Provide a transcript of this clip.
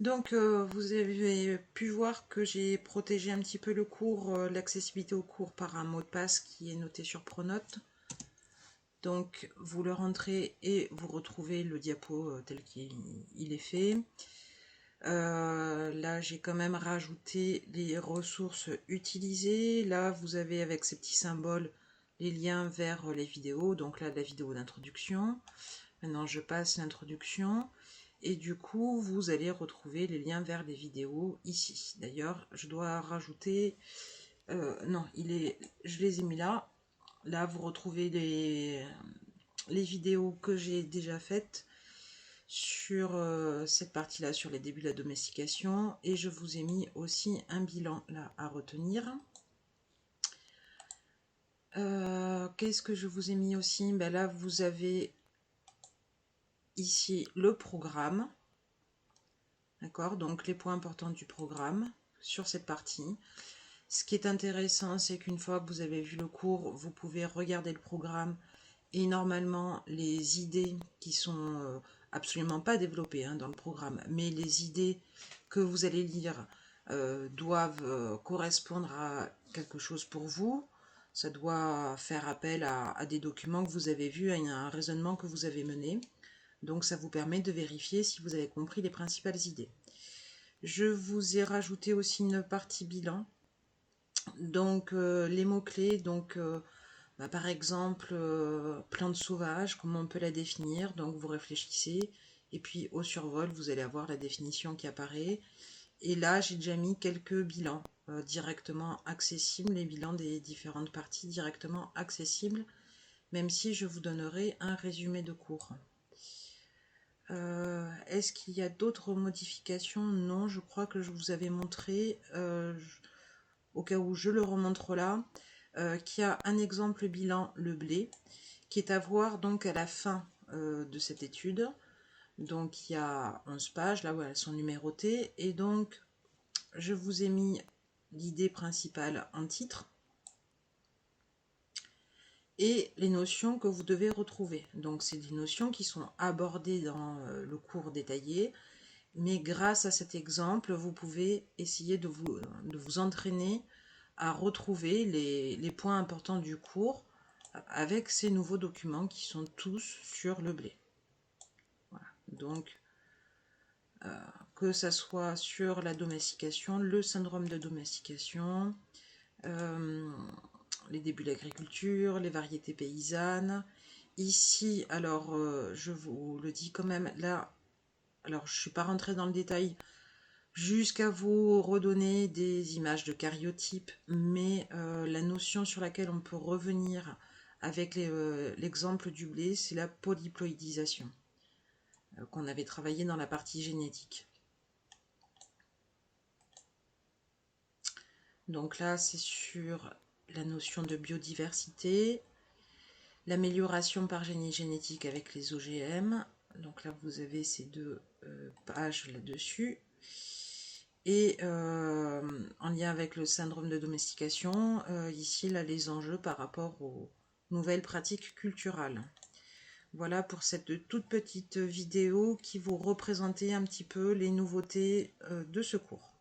Donc, vous avez pu voir que j'ai protégé un petit peu le cours, l'accessibilité au cours par un mot de passe qui est noté sur Pronote. Donc, vous le rentrez et vous retrouvez le diapo tel qu'il est fait. Là, j'ai quand même rajouté les ressources utilisées. Là, vous avez avec ces petits symboles les liens vers les vidéos. Donc là, la vidéo d'introduction. Maintenant, je passe l'introduction. Et du coup, vous allez retrouver les liens vers les vidéos ici. D'ailleurs, je dois rajouter... non, je les ai mis là. Là, vous retrouvez les vidéos que j'ai déjà faites sur cette partie-là, sur les débuts de la domestication. Et je vous ai mis aussi un bilan là à retenir. Qu'est-ce que je vous ai mis aussi? Ben là, vous avez ici le programme. D'accord, donc les points importants du programme sur cette partie. Ce qui est intéressant, c'est qu'une fois que vous avez vu le cours, vous pouvez regarder le programme et normalement les idées qui sont absolument pas développées dans le programme, mais les idées que vous allez lire doivent correspondre à quelque chose pour vous. Ça doit faire appel à des documents que vous avez vus, à un raisonnement que vous avez mené. Donc ça vous permet de vérifier si vous avez compris les principales idées. Je vous ai rajouté aussi une partie bilan. Donc les mots-clés, donc par exemple plante sauvage, comment on peut la définir, donc vous réfléchissez, et puis au survol, vous allez avoir la définition qui apparaît. Et là, j'ai déjà mis quelques bilans directement accessibles, les bilans des différentes parties directement accessibles, même si je vous donnerai un résumé de cours. Est-ce qu'il y a d'autres modifications? Non, je crois que je vous avais montré, au cas où je le remontre là, qu'il y a un exemple bilan, le blé, qui est à voir donc à la fin de cette étude. Donc il y a 11 pages, là où elles sont numérotées, et donc je vous ai mis l'idée principale en titre, et les notions que vous devez retrouver. Donc c'est des notions qui sont abordées dans le cours détaillé, mais grâce à cet exemple, vous pouvez essayer de vous entraîner à retrouver les points importants du cours avec ces nouveaux documents qui sont tous sur le blé. Voilà. Donc, que ça soit sur la domestication, le syndrome de domestication, les débuts de l'agriculture, les variétés paysannes. Ici, alors, je vous le dis quand même, là, alors je ne suis pas rentrée dans le détail jusqu'à vous redonner des images de caryotypes, mais la notion sur laquelle on peut revenir avec l'exemple du blé, c'est la polyploïdisation, qu'on avait travaillé dans la partie génétique. Donc là, c'est sur la notion de biodiversité, l'amélioration par génie génétique avec les OGM. Donc là, vous avez ces deux pages là-dessus. Et en lien avec le syndrome de domestication, ici, là, les enjeux par rapport aux nouvelles pratiques culturelles. Voilà pour cette toute petite vidéo qui vous représentait un petit peu les nouveautés de ce cours.